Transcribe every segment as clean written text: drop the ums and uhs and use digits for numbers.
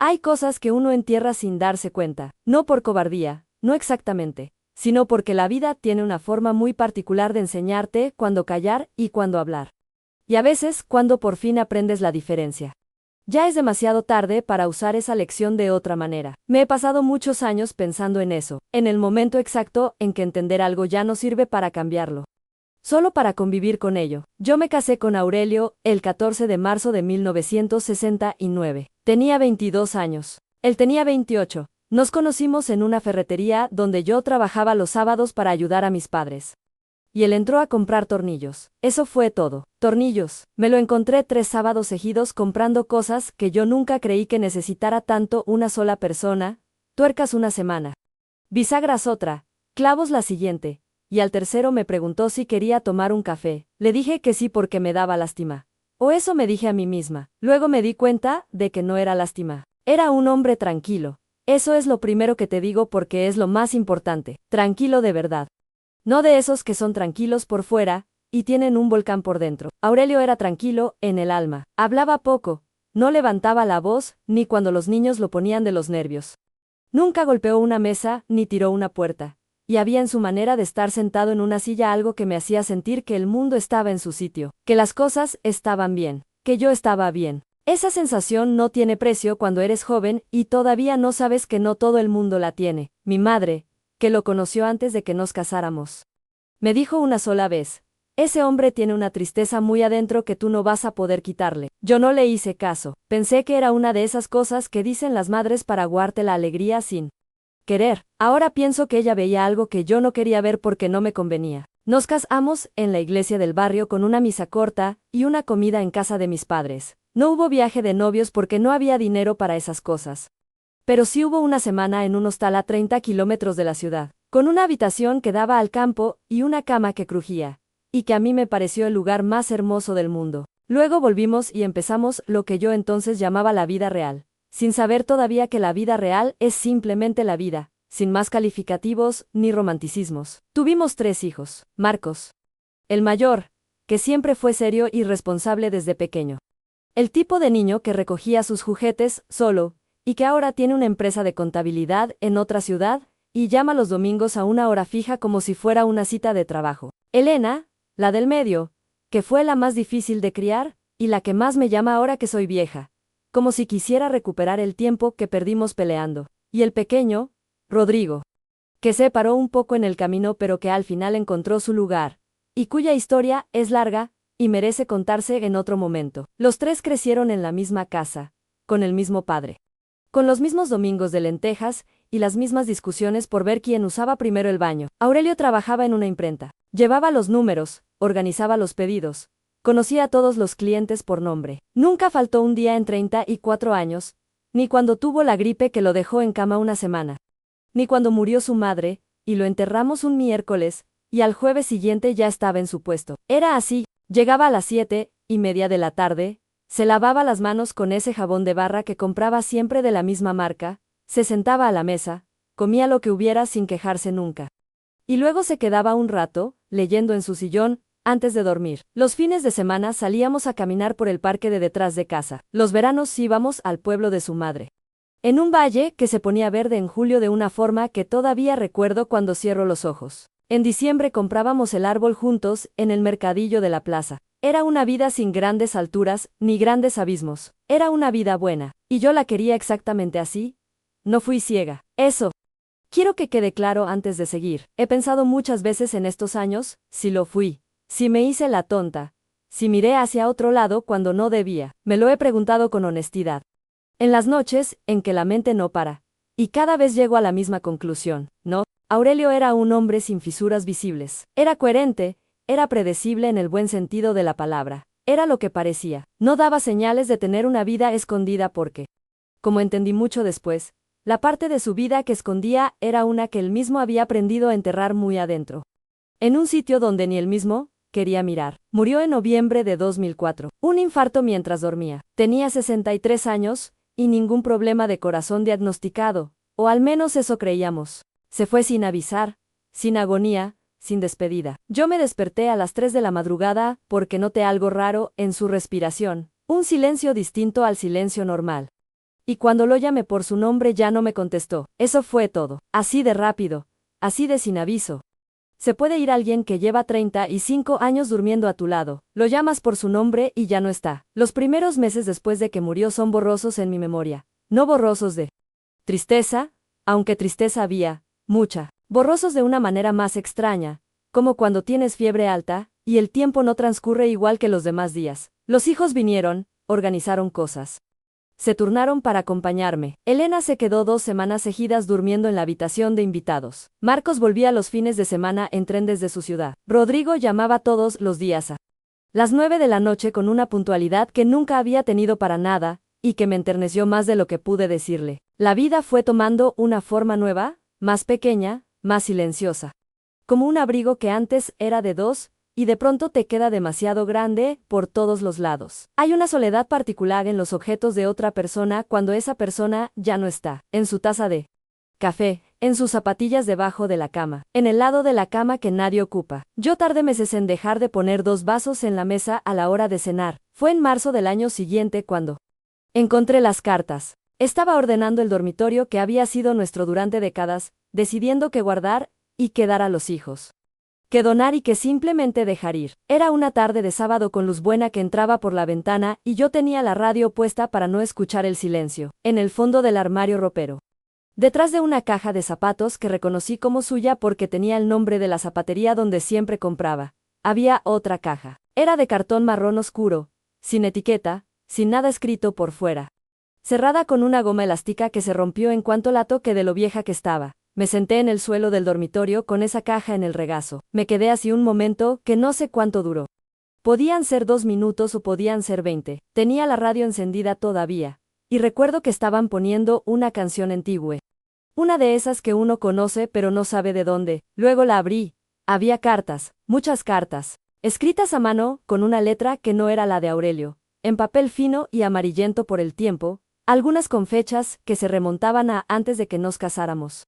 Hay cosas que uno entierra sin darse cuenta, no por cobardía, no exactamente, sino porque la vida tiene una forma muy particular de enseñarte cuándo callar y cuándo hablar. Y a veces, cuando por fin aprendes la diferencia. Ya es demasiado tarde para usar esa lección de otra manera. Me he pasado muchos años pensando en eso, en el momento exacto en que entender algo ya no sirve para cambiarlo, solo para convivir con ello. Yo me casé con Aurelio el 14 de marzo de 1969. Tenía 22 años. Él tenía 28. Nos conocimos en una ferretería donde yo trabajaba los sábados para ayudar a mis padres. Y él entró a comprar tornillos. Eso fue todo. Tornillos. Me lo encontré 3 sábados seguidos comprando cosas que yo nunca creí que necesitara tanto una sola persona, tuercas una semana, bisagras otra, clavos la siguiente, y al tercero me preguntó si quería tomar un café. Le dije que sí porque me daba lástima. O eso me dije a mí misma. Luego me di cuenta de que no era lástima. Era un hombre tranquilo. Eso es lo primero que te digo porque es lo más importante. Tranquilo de verdad. No de esos que son tranquilos por fuera y tienen un volcán por dentro. Aurelio era tranquilo en el alma. Hablaba poco, no levantaba la voz ni cuando los niños lo ponían de los nervios. Nunca golpeó una mesa ni tiró una puerta. Y había en su manera de estar sentado en una silla algo que me hacía sentir que el mundo estaba en su sitio, que las cosas estaban bien, que yo estaba bien. Esa sensación no tiene precio cuando eres joven y todavía no sabes que no todo el mundo la tiene. Mi madre, que lo conoció antes de que nos casáramos, me dijo una sola vez: ese hombre tiene una tristeza muy adentro que tú no vas a poder quitarle. Yo no le hice caso. Pensé que era una de esas cosas que dicen las madres para guardarte la alegría sin querer. Ahora pienso que ella veía algo que yo no quería ver porque no me convenía. Nos casamos en la iglesia del barrio con una misa corta y una comida en casa de mis padres. No hubo viaje de novios porque no había dinero para esas cosas. Pero sí hubo una semana en un hostal a 30 kilómetros de la ciudad, con una habitación que daba al campo y una cama que crujía, y que a mí me pareció el lugar más hermoso del mundo. Luego volvimos y empezamos lo que yo entonces llamaba la vida real, sin saber todavía que la vida real es simplemente la vida, sin más calificativos ni romanticismos. Tuvimos 3 hijos. Marcos, el mayor, que siempre fue serio y responsable desde pequeño. El tipo de niño que recogía sus juguetes solo, y que ahora tiene una empresa de contabilidad en otra ciudad, y llama los domingos a una hora fija como si fuera una cita de trabajo. Elena, la del medio, que fue la más difícil de criar, y la que más me llama ahora que soy vieja, como si quisiera recuperar el tiempo que perdimos peleando. Y el pequeño, Rodrigo, que se paró un poco en el camino pero que al final encontró su lugar, y cuya historia es larga y merece contarse en otro momento. Los 3 crecieron en la misma casa, con el mismo padre, con los mismos domingos de lentejas y las mismas discusiones por ver quién usaba primero el baño. Aurelio trabajaba en una imprenta, llevaba los números, organizaba los pedidos, conocía a todos los clientes por nombre. Nunca faltó un día en 34 años, ni cuando tuvo la gripe que lo dejó en cama una semana, ni cuando murió su madre, y lo enterramos un miércoles, y al jueves siguiente ya estaba en su puesto. Era así, llegaba a las 7:30 de la tarde, se lavaba las manos con ese jabón de barra que compraba siempre de la misma marca, se sentaba a la mesa, comía lo que hubiera sin quejarse nunca. Y luego se quedaba un rato, leyendo en su sillón, antes de dormir. Los fines de semana salíamos a caminar por el parque de detrás de casa. Los veranos íbamos al pueblo de su madre, en un valle que se ponía verde en julio de una forma que todavía recuerdo cuando cierro los ojos. En diciembre comprábamos el árbol juntos en el mercadillo de la plaza. Era una vida sin grandes alturas ni grandes abismos. Era una vida buena, y yo la quería exactamente así. No fui ciega. Eso. Quiero que quede claro antes de seguir. He pensado muchas veces en estos años, si lo fui, si me hice la tonta, si miré hacia otro lado cuando no debía. Me lo he preguntado con honestidad. En las noches, en que la mente no para. Y cada vez llego a la misma conclusión. No, Aurelio era un hombre sin fisuras visibles. Era coherente, era predecible en el buen sentido de la palabra. Era lo que parecía. No daba señales de tener una vida escondida porque, como entendí mucho después, la parte de su vida que escondía era una que él mismo había aprendido a enterrar muy adentro, en un sitio donde ni él mismo quería mirar. Murió en noviembre de 2004. Un infarto mientras dormía. Tenía 63 años, y ningún problema de corazón diagnosticado, o al menos eso creíamos. Se fue sin avisar, sin agonía, sin despedida. Yo me desperté a las 3 de la madrugada porque noté algo raro en su respiración, un silencio distinto al silencio normal. Y cuando lo llamé por su nombre ya no me contestó. Eso fue todo. Así de rápido. Así de sin aviso. Se puede ir alguien que lleva 35 años durmiendo a tu lado, lo llamas por su nombre y ya no está. Los primeros meses después de que murió son borrosos en mi memoria. No borrosos de tristeza, aunque tristeza había, mucha. Borrosos de una manera más extraña, como cuando tienes fiebre alta, y el tiempo no transcurre igual que los demás días. Los hijos vinieron, organizaron cosas. Se turnaron para acompañarme. Elena se quedó 2 semanas seguidas durmiendo en la habitación de invitados. Marcos volvía los fines de semana en tren desde su ciudad. Rodrigo llamaba todos los días a las 9 de la noche con una puntualidad que nunca había tenido para nada, y que me enterneció más de lo que pude decirle. La vida fue tomando una forma nueva, más pequeña, más silenciosa. Como un abrigo que antes era de 2, y de pronto te queda demasiado grande por todos los lados. Hay una soledad particular en los objetos de otra persona cuando esa persona ya no está, en su taza de café, en sus zapatillas debajo de la cama, en el lado de la cama que nadie ocupa. Yo tardé meses en dejar de poner 2 vasos en la mesa a la hora de cenar. Fue en marzo del año siguiente cuando encontré las cartas. Estaba ordenando el dormitorio que había sido nuestro durante décadas, decidiendo qué guardar y qué dar a los hijos. Que donar y que simplemente dejar ir. Era una tarde de sábado con luz buena que entraba por la ventana y yo tenía la radio puesta para no escuchar el silencio, en el fondo del armario ropero. Detrás de una caja de zapatos que reconocí como suya porque tenía el nombre de la zapatería donde siempre compraba, había otra caja. Era de cartón marrón oscuro, sin etiqueta, sin nada escrito por fuera. Cerrada con una goma elástica que se rompió en cuanto la toqué de lo vieja que estaba. Me senté en el suelo del dormitorio con esa caja en el regazo. Me quedé así un momento que no sé cuánto duró. Podían ser 2 minutos o podían ser 20. Tenía la radio encendida todavía. Y recuerdo que estaban poniendo una canción antigua. Una de esas que uno conoce pero no sabe de dónde. Luego la abrí. Había cartas, muchas cartas. Escritas a mano, con una letra que no era la de Aurelio. En papel fino y amarillento por el tiempo. Algunas con fechas que se remontaban a antes de que nos casáramos.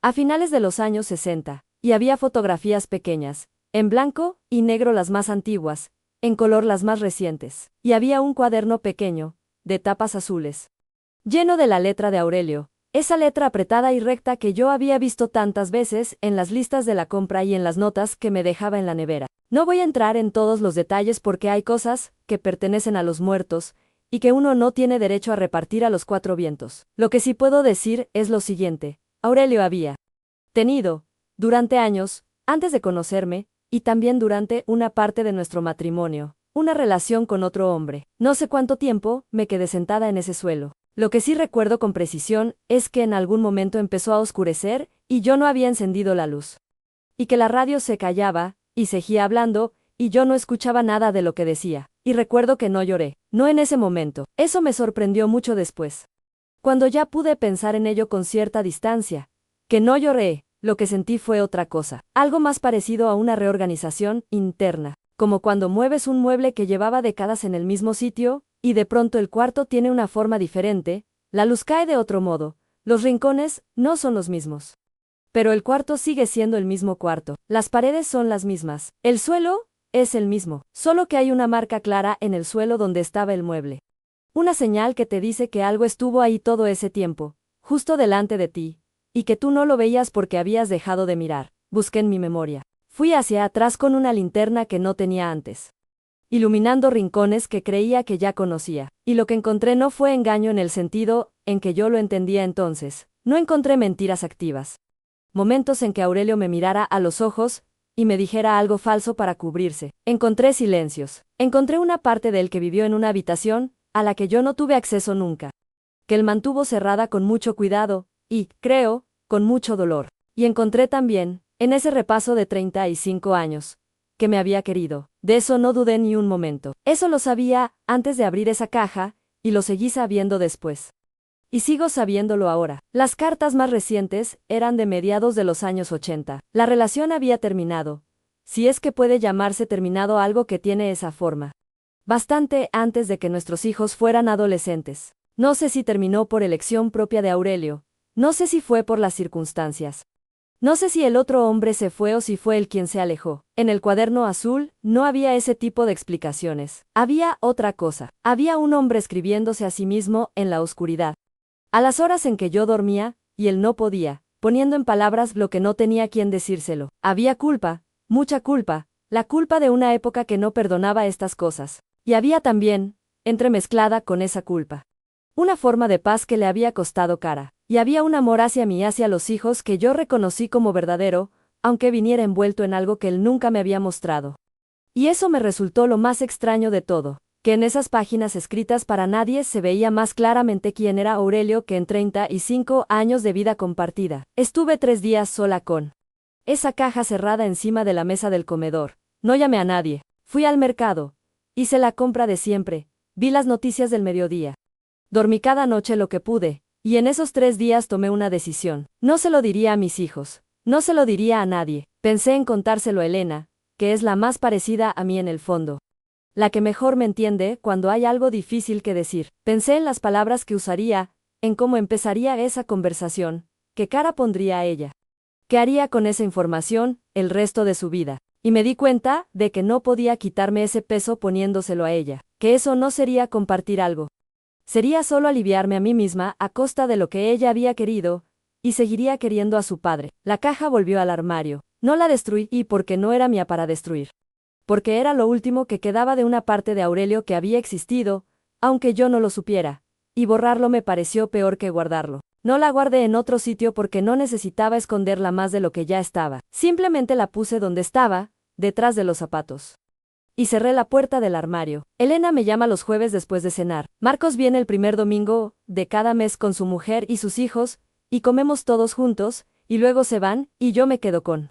A finales de los años 60, y había fotografías pequeñas, en blanco y negro las más antiguas, en color las más recientes, y había un cuaderno pequeño, de tapas azules, lleno de la letra de Aurelio, esa letra apretada y recta que yo había visto tantas veces en las listas de la compra y en las notas que me dejaba en la nevera. No voy a entrar en todos los detalles porque hay cosas que pertenecen a los muertos, y que uno no tiene derecho a repartir a los 4 vientos. Lo que sí puedo decir es lo siguiente. Aurelio había tenido, durante años, antes de conocerme, y también durante una parte de nuestro matrimonio, una relación con otro hombre. No sé cuánto tiempo me quedé sentada en ese suelo. Lo que sí recuerdo con precisión es que en algún momento empezó a oscurecer y yo no había encendido la luz. Y que la radio se callaba, y seguía hablando, y yo no escuchaba nada de lo que decía. Y recuerdo que no lloré, no en ese momento. Eso me sorprendió mucho después. Cuando ya pude pensar en ello con cierta distancia, que no lloré, lo que sentí fue otra cosa, algo más parecido a una reorganización interna, como cuando mueves un mueble que llevaba décadas en el mismo sitio, y de pronto el cuarto tiene una forma diferente, la luz cae de otro modo, los rincones no son los mismos. Pero el cuarto sigue siendo el mismo cuarto, las paredes son las mismas, el suelo es el mismo, solo que hay una marca clara en el suelo donde estaba el mueble. Una señal que te dice que algo estuvo ahí todo ese tiempo, justo delante de ti, y que tú no lo veías porque habías dejado de mirar. Busqué en mi memoria. Fui hacia atrás con una linterna que no tenía antes, iluminando rincones que creía que ya conocía. Y lo que encontré no fue engaño en el sentido en que yo lo entendía entonces. No encontré mentiras activas. Momentos en que Aurelio me mirara a los ojos y me dijera algo falso para cubrirse. Encontré silencios. Encontré una parte de él que vivió en una habitación a la que yo no tuve acceso nunca, que él mantuvo cerrada con mucho cuidado, y, creo, con mucho dolor. Y encontré también, en ese repaso de 35 años, que me había querido. De eso no dudé ni un momento. Eso lo sabía antes de abrir esa caja, y lo seguí sabiendo después. Y sigo sabiéndolo ahora. Las cartas más recientes eran de mediados de los años 80. La relación había terminado, si es que puede llamarse terminado algo que tiene esa forma. Bastante antes de que nuestros hijos fueran adolescentes. No sé si terminó por elección propia de Aurelio, no sé si fue por las circunstancias. No sé si el otro hombre se fue o si fue él quien se alejó. En el cuaderno azul no había ese tipo de explicaciones. Había otra cosa. Había un hombre escribiéndose a sí mismo en la oscuridad. A las horas en que yo dormía, y él no podía, poniendo en palabras lo que no tenía quien decírselo. Había culpa, mucha culpa, la culpa de una época que no perdonaba estas cosas. Y había también, entremezclada con esa culpa, una forma de paz que le había costado cara. Y había un amor hacia mí y hacia los hijos que yo reconocí como verdadero, aunque viniera envuelto en algo que él nunca me había mostrado. Y eso me resultó lo más extraño de todo, que en esas páginas escritas para nadie se veía más claramente quién era Aurelio que en 35 años de vida compartida. Estuve 3 días sola con esa caja cerrada encima de la mesa del comedor. No llamé a nadie. Fui al mercado. Hice la compra de siempre. Vi las noticias del mediodía. Dormí cada noche lo que pude, y en esos 3 días tomé una decisión. No se lo diría a mis hijos. No se lo diría a nadie. Pensé en contárselo a Elena, que es la más parecida a mí en el fondo. La que mejor me entiende cuando hay algo difícil que decir. Pensé en las palabras que usaría, en cómo empezaría esa conversación, qué cara pondría a ella. ¿Qué haría con esa información el resto de su vida? Y me di cuenta de que no podía quitarme ese peso poniéndoselo a ella, que eso no sería compartir algo. Sería solo aliviarme a mí misma a costa de lo que ella había querido, y seguiría queriendo a su padre. La caja volvió al armario. No la destruí y porque no era mía para destruir. Porque era lo último que quedaba de una parte de Aurelio que había existido, aunque yo no lo supiera, y borrarlo me pareció peor que guardarlo. No la guardé en otro sitio porque no necesitaba esconderla más de lo que ya estaba. Simplemente la puse donde estaba, detrás de los zapatos. Y cerré la puerta del armario. Elena me llama los jueves después de cenar. Marcos viene el primer domingo de cada mes con su mujer y sus hijos, y comemos todos juntos, y luego se van, y yo me quedo con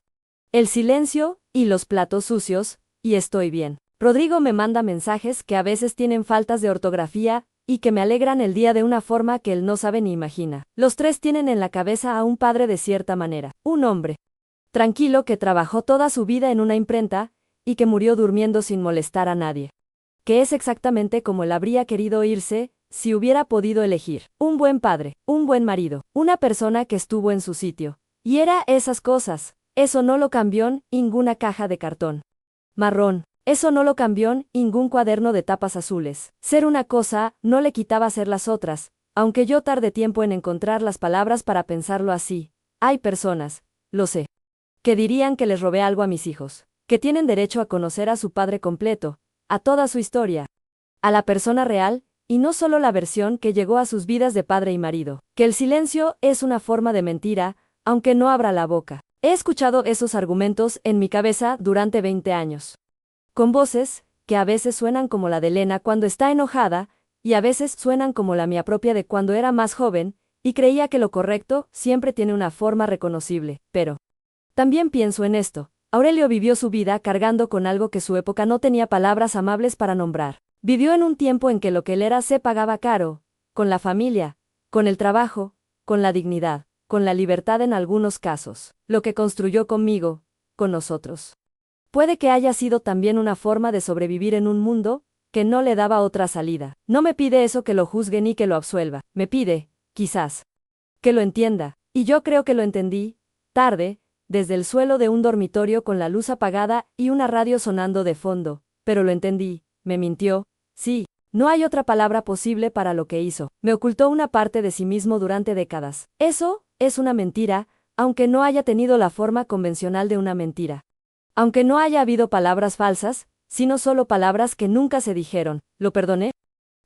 el silencio, y los platos sucios, y estoy bien. Rodrigo me manda mensajes que a veces tienen faltas de ortografía, y que me alegran el día de una forma que él no sabe ni imagina. Los 3 tienen en la cabeza a un padre de cierta manera. Un hombre tranquilo que trabajó toda su vida en una imprenta, y que murió durmiendo sin molestar a nadie. Que es exactamente como él habría querido irse, si hubiera podido elegir. Un buen padre, un buen marido, una persona que estuvo en su sitio. Y era esas cosas. Eso no lo cambió ninguna caja de cartón marrón. Eso no lo cambió ningún cuaderno de tapas azules. Ser una cosa no le quitaba ser las otras, aunque yo tardé tiempo en encontrar las palabras para pensarlo así. Hay personas, lo sé, que dirían que les robé algo a mis hijos, que tienen derecho a conocer a su padre completo, a toda su historia, a la persona real, y no solo la versión que llegó a sus vidas de padre y marido, que el silencio es una forma de mentira, aunque no abra la boca. He escuchado esos argumentos en mi cabeza durante 20 años. Con voces, que a veces suenan como la de Elena cuando está enojada, y a veces suenan como la mía propia de cuando era más joven, y creía que lo correcto siempre tiene una forma reconocible, pero también pienso en esto. Aurelio vivió su vida cargando con algo que su época no tenía palabras amables para nombrar. Vivió en un tiempo en que lo que él era se pagaba caro, con la familia, con el trabajo, con la dignidad, con la libertad en algunos casos, lo que construyó conmigo, con nosotros. Puede que haya sido también una forma de sobrevivir en un mundo que no le daba otra salida. No me pide eso que lo juzgue ni que lo absuelva. Me pide, quizás, que lo entienda. Y yo creo que lo entendí, tarde, desde el suelo de un dormitorio con la luz apagada y una radio sonando de fondo. Pero lo entendí, me mintió, sí. No hay otra palabra posible para lo que hizo. Me ocultó una parte de sí mismo durante décadas. Eso es una mentira, aunque no haya tenido la forma convencional de una mentira. Aunque no haya habido palabras falsas, sino solo palabras que nunca se dijeron. ¿Lo perdoné?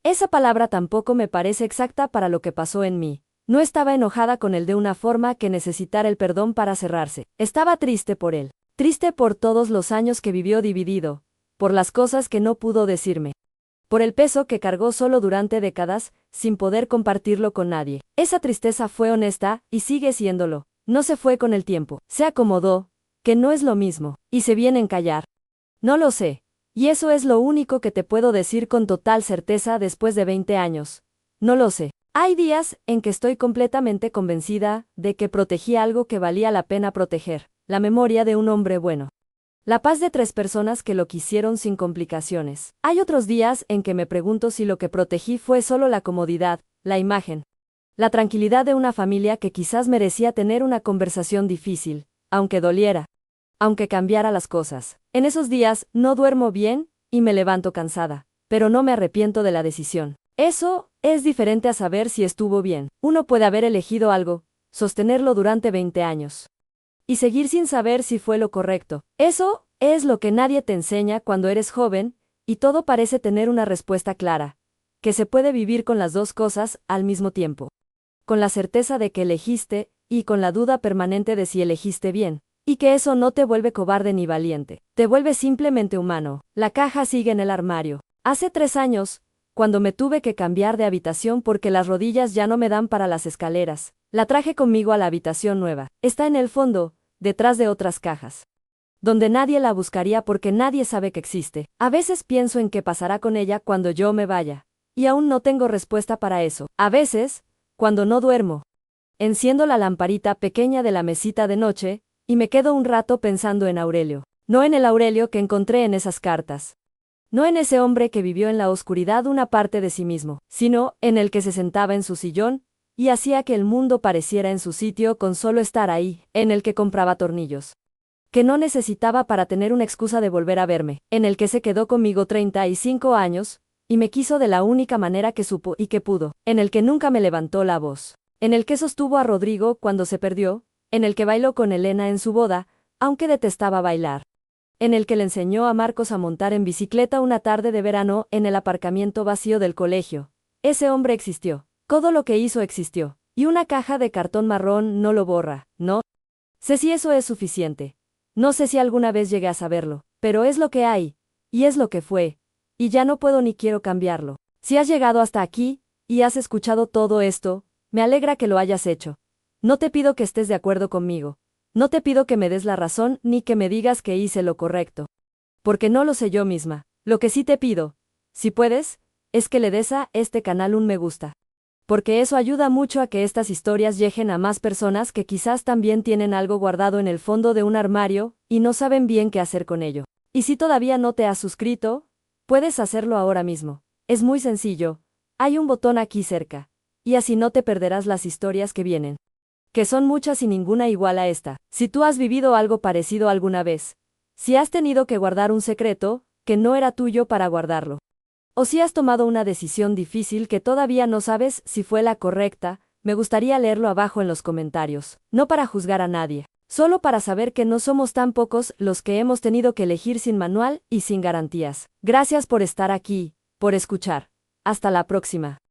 Esa palabra tampoco me parece exacta para lo que pasó en mí. No estaba enojada con él de una forma que necesitara el perdón para cerrarse. Estaba triste por él. Triste por todos los años que vivió dividido, por las cosas que no pudo decirme, por el peso que cargó solo durante décadas, sin poder compartirlo con nadie. Esa tristeza fue honesta, y sigue siéndolo. No se fue con el tiempo. Se acomodó, que no es lo mismo, y se viene en callar. No lo sé. Y eso es lo único que te puedo decir con total certeza después de 20 años. No lo sé. Hay días en que estoy completamente convencida de que protegí algo que valía la pena proteger, la memoria de un hombre bueno. La paz de 3 personas que lo quisieron sin complicaciones. Hay otros días en que me pregunto si lo que protegí fue solo la comodidad, la imagen, la tranquilidad de una familia que quizás merecía tener una conversación difícil, aunque doliera, aunque cambiara las cosas. En esos días no duermo bien y me levanto cansada, pero no me arrepiento de la decisión. Eso es diferente a saber si estuvo bien. Uno puede haber elegido algo, sostenerlo durante 20 años y seguir sin saber si fue lo correcto. Eso es lo que nadie te enseña cuando eres joven, y todo parece tener una respuesta clara, que se puede vivir con las dos cosas al mismo tiempo. Con la certeza de que elegiste, y con la duda permanente de si elegiste bien. Y que eso no te vuelve cobarde ni valiente, te vuelve simplemente humano. La caja sigue en el armario. Hace 3 años, cuando me tuve que cambiar de habitación porque las rodillas ya no me dan para las escaleras, la traje conmigo a la habitación nueva. Está en el fondo, detrás de otras cajas, donde nadie la buscaría porque nadie sabe que existe. A veces pienso en qué pasará con ella cuando yo me vaya, y aún no tengo respuesta para eso. A veces, cuando no duermo, enciendo la lamparita pequeña de la mesita de noche, y me quedo un rato pensando en Aurelio. No en el Aurelio que encontré en esas cartas. No en ese hombre que vivió en la oscuridad una parte de sí mismo, sino en el que se sentaba en su sillón, y hacía que el mundo pareciera en su sitio con solo estar ahí, en el que compraba tornillos que no necesitaba para tener una excusa de volver a verme, en el que se quedó conmigo 35 años, y me quiso de la única manera que supo y que pudo, en el que nunca me levantó la voz, en el que sostuvo a Rodrigo cuando se perdió, en el que bailó con Elena en su boda, aunque detestaba bailar, en el que le enseñó a Marcos a montar en bicicleta una tarde de verano en el aparcamiento vacío del colegio. Ese hombre existió. Todo lo que hizo existió. Y una caja de cartón marrón no lo borra, ¿no? Sé si eso es suficiente. No sé si alguna vez llegué a saberlo, pero es lo que hay, y es lo que fue, y ya no puedo ni quiero cambiarlo. Si has llegado hasta aquí, y has escuchado todo esto, me alegra que lo hayas hecho. No te pido que estés de acuerdo conmigo. No te pido que me des la razón ni que me digas que hice lo correcto. Porque no lo sé yo misma. Lo que sí te pido, si puedes, es que le des a este canal un me gusta. Porque eso ayuda mucho a que estas historias lleguen a más personas que quizás también tienen algo guardado en el fondo de un armario, y no saben bien qué hacer con ello. Y si todavía no te has suscrito, puedes hacerlo ahora mismo. Es muy sencillo, hay un botón aquí cerca. Y así no te perderás las historias que vienen. Que son muchas y ninguna igual a esta. Si tú has vivido algo parecido alguna vez. Si has tenido que guardar un secreto, que no era tuyo para guardarlo. O si has tomado una decisión difícil que todavía no sabes si fue la correcta, me gustaría leerlo abajo en los comentarios. No para juzgar a nadie, solo para saber que no somos tan pocos los que hemos tenido que elegir sin manual y sin garantías. Gracias por estar aquí, por escuchar. Hasta la próxima.